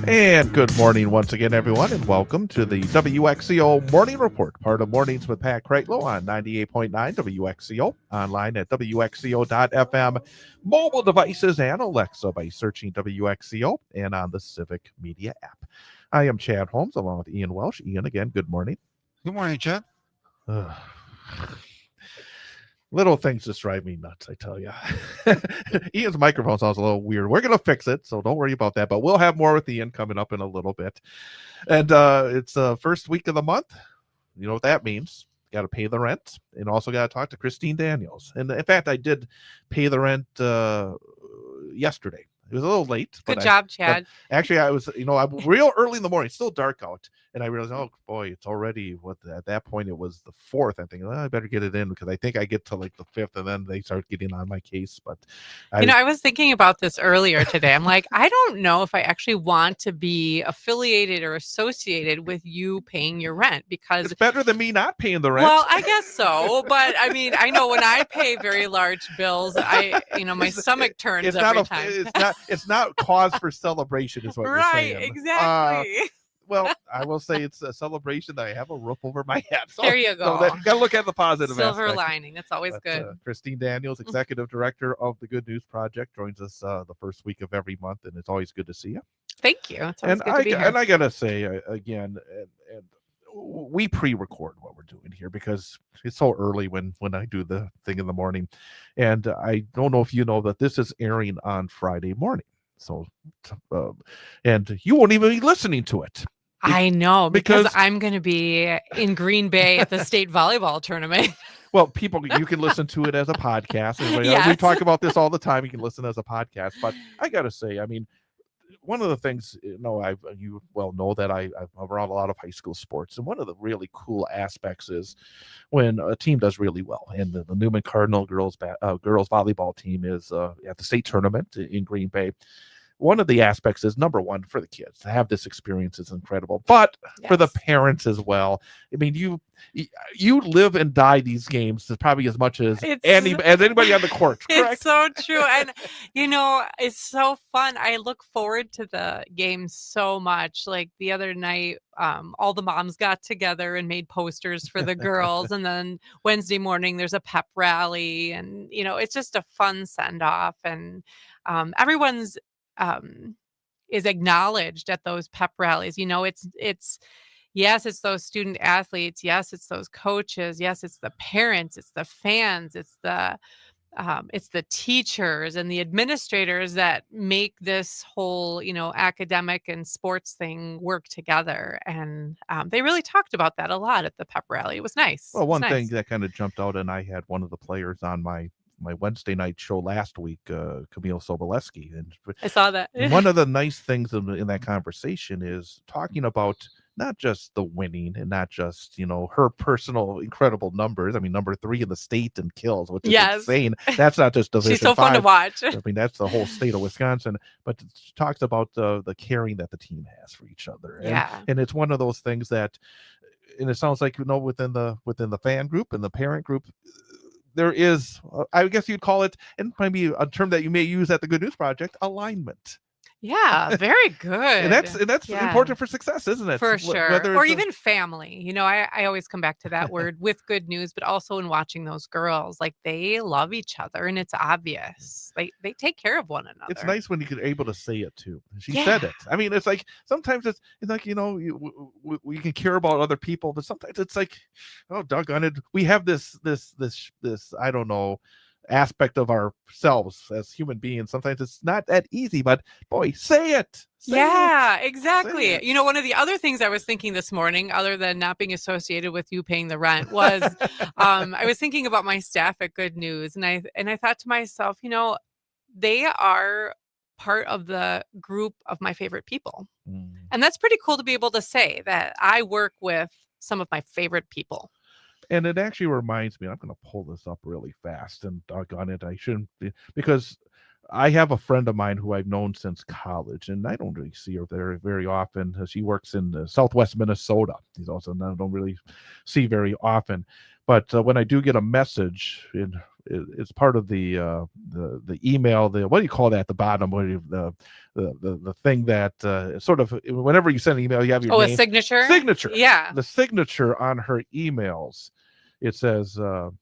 And good morning once again, everyone, and welcome to the WXCO Morning Report, part of Mornings with Pat Kreitlow on 98.9 WXCO, online at WXCO.FM, mobile devices, and Alexa by searching WXCO, and on the Civic Media app. I am Chad Holmes, along with Ian Welsh. Ian, again, good morning. Good morning, Chad. Little things just drive me nuts, I tell you. Ian's microphone sounds a little weird. We're going to fix it, so don't worry about that. But we'll have more with Ian coming up in a little bit. And it's the first week of the month. You know what that means. Got to pay the rent, and also got to talk to Christine Daniels. And in fact, I did pay the rent yesterday. It was a little late. Good job, Chad. Actually, I was, I'm real early in the morning. It's still dark out. And I realized, oh, boy, it's already, at that point, it was the 4th. I think, I better get it in because I think I get to like the 5th and then they start getting on my case. But I was thinking about this earlier today. I'm like, I don't know if I actually want to be affiliated or associated with you paying your rent because it's better than me not paying the rent. Well, I guess so. But I mean, I know when I pay very large bills, my stomach turns every time. It's not cause for celebration is what you're saying. Right, exactly. Well, I will say it's a celebration that I have a roof over my head. So, there you go. So got to look at the positive Silver aspect. lining. That's always good. Christine Daniels, Executive Director of the Good News Project, joins us the first week of every month, and it's always good to see you. Thank you. It's always good to be here. And I got to say, again, and we pre-record what we're doing here because it's so early when I do the thing in the morning. And I don't know if you know that this is airing on Friday morning. So, and you won't even be listening to it. I know, because I'm going to be in Green Bay at the state volleyball tournament. Well, you can listen to it as a podcast. Yes. We talk about this all the time. You can listen as a podcast. But I got to say, I mean, one of the things, you well know that I'm around a lot of high school sports. And one of the really cool aspects is when a team does really well. And the Newman Cardinal girls volleyball team is at the state tournament in Green Bay. One of the aspects is, number one, for the kids to have this experience is incredible, but for the parents as well. I mean, you live and die these games probably as much as anybody on the court. Correct? It's so true. And, it's so fun. I look forward to the games so much. Like the other night, all the moms got together and made posters for the girls. And then Wednesday morning, there's a pep rally. And, it's just a fun send off. And everyone's is acknowledged at those pep rallies. It's yes, it's those student athletes. Yes, it's those coaches. Yes, it's the parents. It's the fans. It's the teachers and the administrators that make this whole, academic and sports thing work together. And they really talked about that a lot at the pep rally. It was nice. Well, one thing that kind of jumped out, and I had one of the players on my Wednesday night show last week, Camille Soboleski. And I saw that. One of the nice things in that conversation is talking about not just the winning and not just, her personal incredible numbers. I mean, number 3 in the state in kills, which is insane. That's not just Division She's so 5. Fun to watch. I mean, that's the whole state of Wisconsin. But it talks about the caring that the team has for each other. And it's one of those things that, and it sounds like, within the fan group and the parent group, there is, I guess you'd call it, and maybe a term that you may use at the Good News Project, alignment. Yeah, very good. and that's important for success, isn't it? For sure. Or even family. I always come back to that word with good news, but also in watching those girls, like they love each other and it's obvious. They take care of one another. It's nice when you're able to say it too. She said it. I mean, it's like sometimes it's like, we can care about other people, but sometimes it's like, oh, doggone it. We have this, I don't know, aspect of ourselves as human beings. Sometimes it's not that easy, but boy, say it. Exactly. One of the other things I was thinking this morning, other than not being associated with you paying the rent, was I was thinking about my staff at Good News, and I thought to myself, they are part of the group of my favorite people. And that's pretty cool to be able to say that I work with some of my favorite people. And it actually reminds me, I'm going to pull this up really fast, and doggone it, I shouldn't, because I have a friend of mine who I've known since college, and I don't really see her very, very often. She works in Southwest Minnesota. She's also I don't really see very often. But when I do get a message it's part of the email. What do you call that at the bottom? What do you, the thing that sort of whenever you send an email, you have your Oh, a name signature? signature. Yeah. The signature on her emails. It says the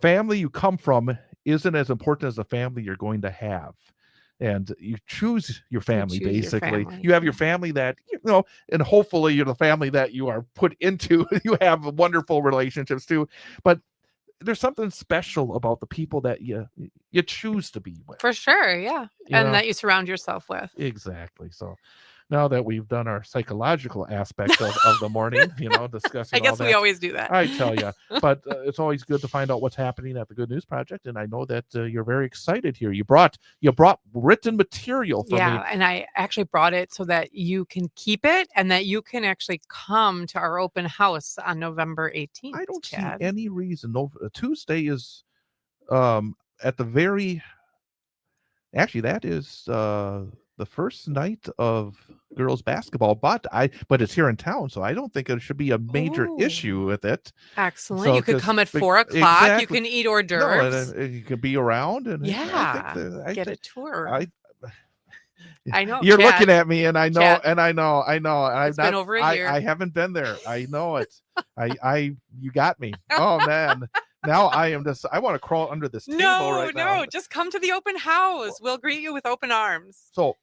family you come from isn't as important as the family you're going to have. And you choose your family, choose your basically. family. You have your family that, and hopefully you're the family that you are put into. You have wonderful relationships too. But there's something special about the people that you choose to be with. For sure, yeah. And that you surround yourself with. Exactly. So now that we've done our psychological aspect of the morning, discussing I guess all that, we always do that. I tell you. But it's always good to find out what's happening at the Good News Project, and I know that you're very excited here. You brought written material for me. Yeah, and I actually brought it so that you can keep it and that you can actually come to our open house on November 18th. I don't Chad. see any reason. No, Tuesday is at the very. Actually, that is the first night of girls basketball, but it's here in town, so I don't think it should be a major issue with it. Excellent. So, you could come at 4:00. exactly. You can eat hors d'oeuvres. No, and you can be around, and Yeah, I get think, a tour. I know you're Chad, looking at me, and I know, Chad, and I know. It's been over a year. I haven't been there. I know it. You got me. Oh man. Now I want to crawl under this table right now. No, just come to the open house. We'll greet you with open arms. So,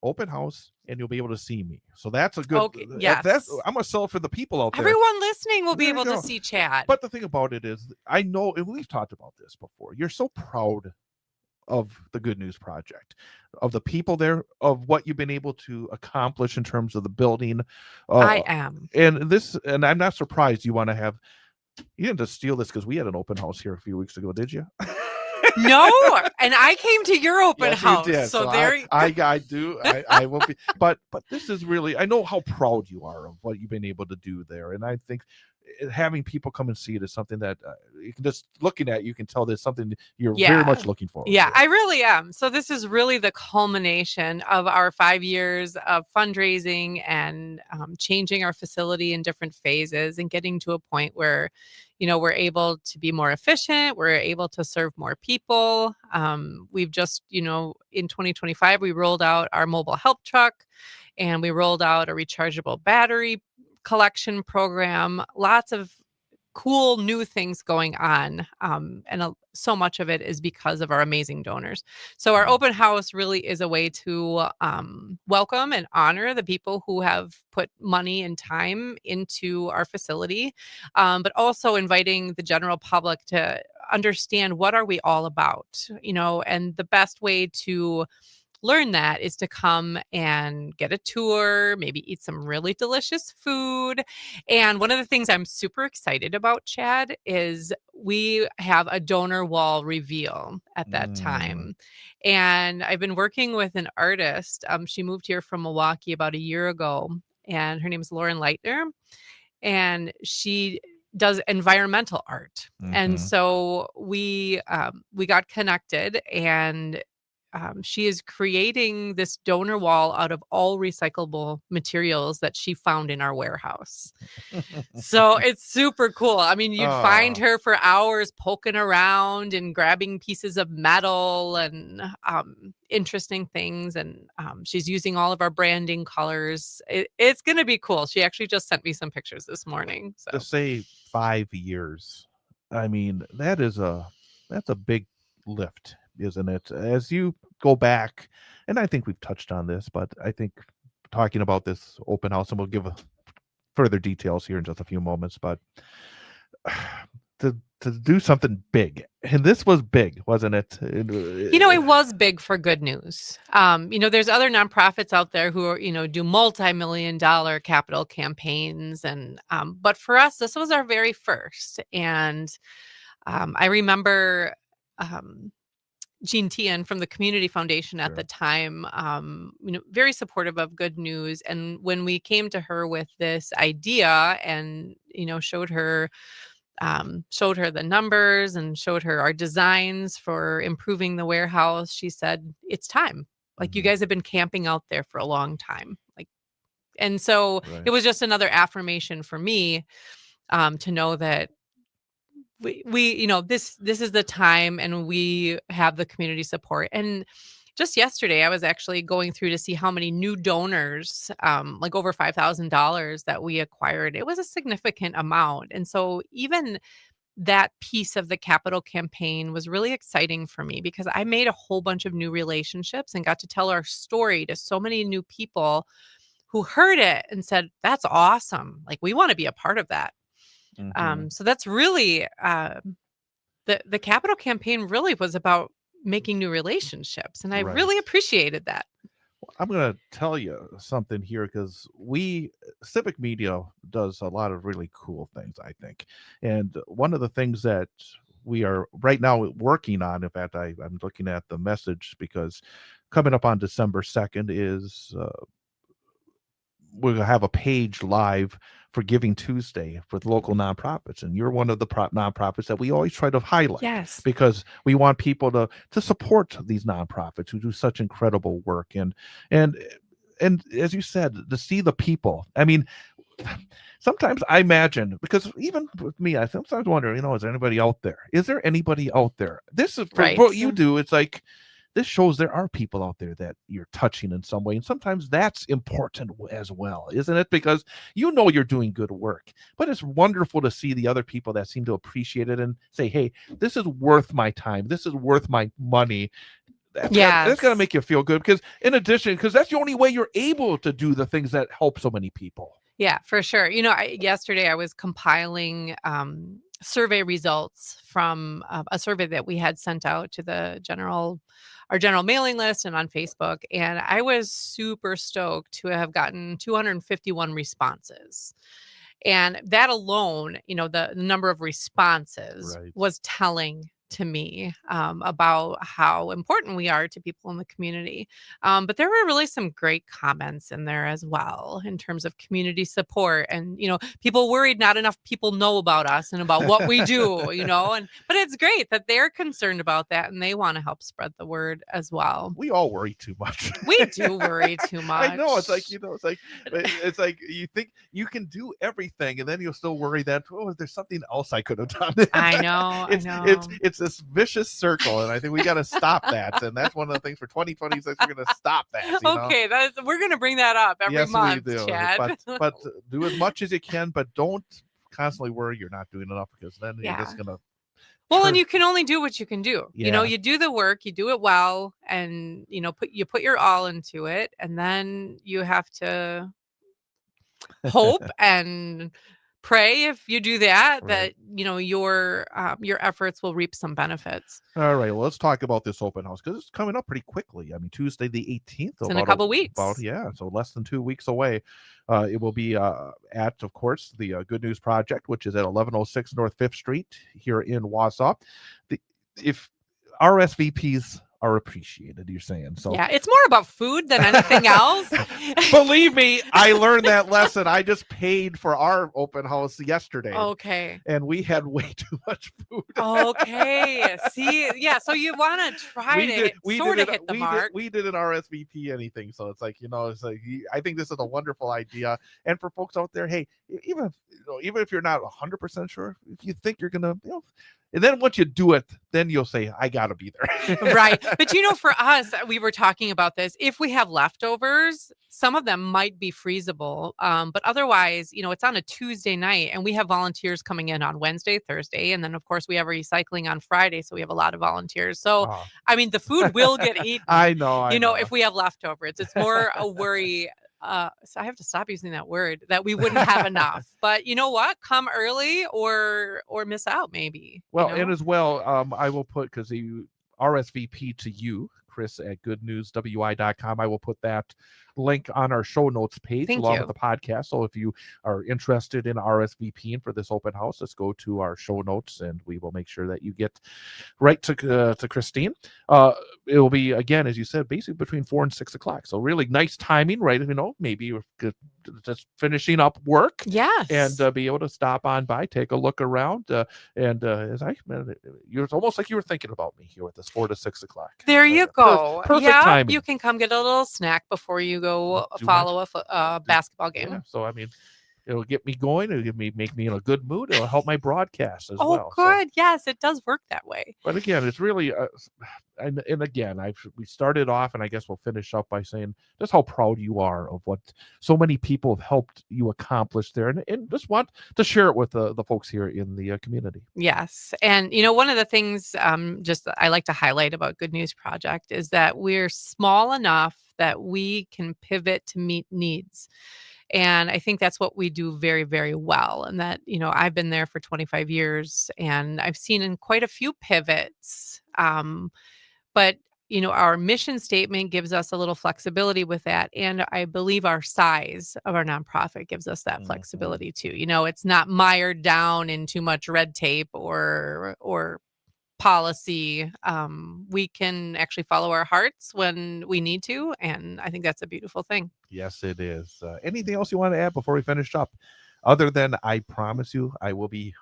open house, and you'll be able to see me. So that's a good. Okay, yes. I'm gonna sell it for the people out there. Everyone listening will be There you able to go. see Chad. But the thing about it is, I know, and we've talked about this before. You're so proud of the Good News Project, of the people there, of what you've been able to accomplish in terms of the building. I am. And I'm not surprised you want to have. You didn't just steal this because we had an open house here a few weeks ago, did you? No, and I came to your open house. You did. So there I do. I will be. But this is really. I know how proud you are of what you've been able to do there, and I think having people come and see it is something that you can just looking at. You can tell there's something you're very much looking forward. Yeah, to. I really am. So this is really the culmination of our 5 years of fundraising and changing our facility in different phases and getting to a point where, we're able to be more efficient. We're able to serve more people. We've just, in 2025, we rolled out our mobile help truck, and we rolled out a rechargeable battery collection program. Lots of cool new things going on. So much of it is because of our amazing donors. So our open house really is a way to welcome and honor the people who have put money and time into our facility, but also inviting the general public to understand what are we all about, and the best way to learn that is to come and get a tour, maybe eat some really delicious food. And one of the things I'm super excited about, Chad, is we have a donor wall reveal at that time. And I've been working with an artist. She moved here from Milwaukee about a year ago, and her name is Lauren Leitner. And she does environmental art. And so we got connected, and she is creating this donor wall out of all recyclable materials that she found in our warehouse. So it's super cool. I mean, you'd find her for hours poking around and grabbing pieces of metal and interesting things. And she's using all of our branding colors. It's going to be cool. She actually just sent me some pictures this morning. So. To say 5 years, I mean, that's a big lift, isn't it? As you go back, and I think we've touched on this, but I think talking about this open house, and we'll give further details here in just a few moments, but to do something big, and this was big, wasn't it? It was big for Good News. There's other nonprofits out there who are, do multi-million-dollar capital campaigns, and but for us, this was our very first. And I remember Jean Tian from the Community Foundation at the time, very supportive of Good News. And when we came to her with this idea and, showed her the numbers and showed her our designs for improving the warehouse, she said, it's time. Like, you guys have been camping out there for a long time. And so it was just another affirmation for me to know that we this is the time, and we have the community support. And just yesterday I was actually going through to see how many new donors, like over $5,000 that we acquired. It was a significant amount. And so even that piece of the capital campaign was really exciting for me, because I made a whole bunch of new relationships and got to tell our story to so many new people who heard it and said, "That's awesome. Like, we want to be a part of that." Mhm. So that's really the capital campaign really was about making new relationships, and I Right. really appreciated that. I'm going to tell you something here because civic media does a lot of really cool things, I think. And one of the things that we are right now working on, in fact, I'm looking at the message because coming up on December 2nd is we're going to have a page live for Giving Tuesday for the local nonprofits, and you're one of the nonprofits that we always try to highlight Yes. because we want people to support these nonprofits who do such incredible work. And and as you said, to see the people. I mean, sometimes I imagine, because even with me, I sometimes wonder, is there anybody out there? Is there anybody out there? This is for Right. what you do. It's like this shows there are people out there that you're touching in some way. And sometimes that's important as well, isn't it? Because you're doing good work, but it's wonderful to see the other people that seem to appreciate it and say, hey, this is worth my time. This is worth my money. That's got to Yes. make you feel good because because that's the only way you're able to do the things that help so many people. Yeah, for sure. Yesterday I was compiling survey results from a survey that we had sent out to our general mailing list and on Facebook. And I was super stoked to have gotten 251 responses. And that alone, the number of responses Right. was telling to me about how important we are to people in the community. But there were really some great comments in there as well in terms of community support, and people worried not enough people know about us and about what we do. But it's great that they're concerned about that, and they want to help spread the word as well. We all worry too much. We do worry too I much. know. It's like you think you can do everything, and then you'll still worry that there's something else I could have done. I know. It's this vicious circle, and I think we got to stop that. And that's one of the things for 2026. We're going to stop that. Okay, we're going to bring that up every month, we do. Chad. But do as much as you can, but don't constantly worry you're not doing enough, because then you're just going to. Well, and you can only do what you can do. Yeah. You do the work, you do it well, and put your all into it, and then you have to hope and pray, if you do that, Right. that your efforts will reap some benefits. All right, well, let's talk about this open house because it's coming up pretty quickly. I mean, Tuesday the 18th. It's in a couple weeks. So less than 2 weeks away. It will be at, of course, the Good News Project, which is at 1106 North 5th Street here in Wausau. If RSVPs are appreciated, you're saying. So yeah, it's more about food than anything else. Believe me, I learned that lesson. I just paid for our open house yesterday. Okay. And we had way too much food. Okay. See, yeah, so you want to try to hit the mark. We did an RSVP anything. So it's like, it's like, I think this is a wonderful idea. And for folks out there, hey, even if you're not 100% sure, if you think you're going to, and then once you do it, then you'll say, I got to be there. Right. But for us, we were talking about this. If we have leftovers, some of them might be freezable. But otherwise, it's on a Tuesday night, and we have volunteers coming in on Wednesday, Thursday. And then, of course, we have recycling on Friday. So we have a lot of volunteers. So, I mean, the food will get eaten. I know. If we have leftovers, it's more a worry. So I have to stop using that word, that we wouldn't have enough. But you know what? Come early or miss out, maybe. Well, and as well, I will put, because you RSVP to you, Chris, at goodnewswi.com. I will put that link on our show notes page along with the podcast. So if you are interested in RSVPing for this open house, let's go to our show notes, and we will make sure that you get right to Christine. It will be, again, as you said, basically between 4 and 6 o'clock. So really nice timing, right? Maybe you're just finishing up work. Yes. And be able to stop on by, take a look around. It's almost like you were thinking about me here with this 4 to 6 o'clock. There you go. Perfect timing. You can come get a little snack before you go follow a basketball game. Yeah, so, I mean, It'll get me going. It'll make me in a good mood. It'll help my broadcast as Oh, well. So, good. Yes, it does work that way. but again, it's really, and again, we started off, and I guess we'll finish up by saying just how proud you are of what so many people have helped you accomplish there, and just want to share it with the folks here in the community. Yes. And, one of the things just I like to highlight about Good News Project is that we're small enough that we can pivot to meet needs. And I think that's what we do very, very well. And that, I've been there for 25 years and I've seen in quite a few pivots. But, our mission statement gives us a little flexibility with that. And I believe our size of our nonprofit gives us that flexibility too. It's not mired down in too much red tape or policy. We can actually follow our hearts when we need to, and I think that's a beautiful thing. Yes, it is. Anything else you want to add before we finish up? Other than I promise you, I will be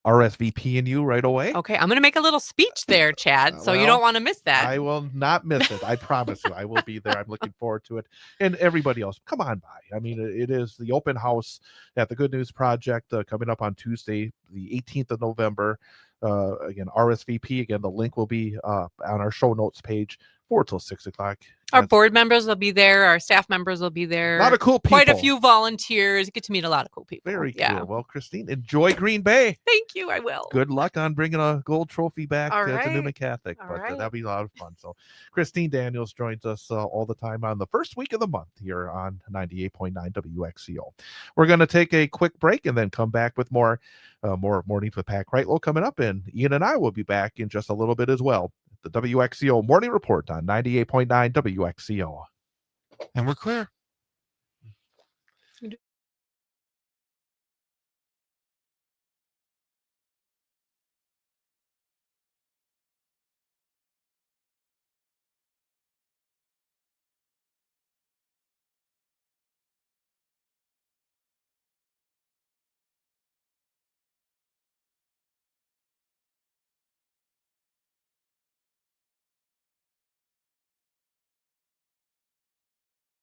RSVPing you right away. Okay, I'm going to make a little speech there, Chad, so you don't want to miss that. I will not miss it. I promise you. I will be there. I'm looking forward to it. And everybody else, come on by. I mean, it is the open house at the Good News Project coming up on Tuesday, the 18th of November. Again, RSVP. Again, the link will be on our show notes page 4 till 6 o'clock. Our board members will be there. Our staff members will be there. A lot of cool people. Quite a few volunteers. You get to meet a lot of cool people. Very cool. Well, Christine, enjoy Green Bay. Thank you. I will. Good luck on bringing a gold trophy back to Newman Catholic. But that'll be a lot of fun. So Christine Daniels joins us all the time on the first week of the month here on 98.9 WXCO. We're going to take a quick break and then come back with more Mornings with Pat Kreitlow coming up. And Ian and I will be back in just a little bit as well. The WXCO Morning Report on 98.9 WXCO. And we're clear.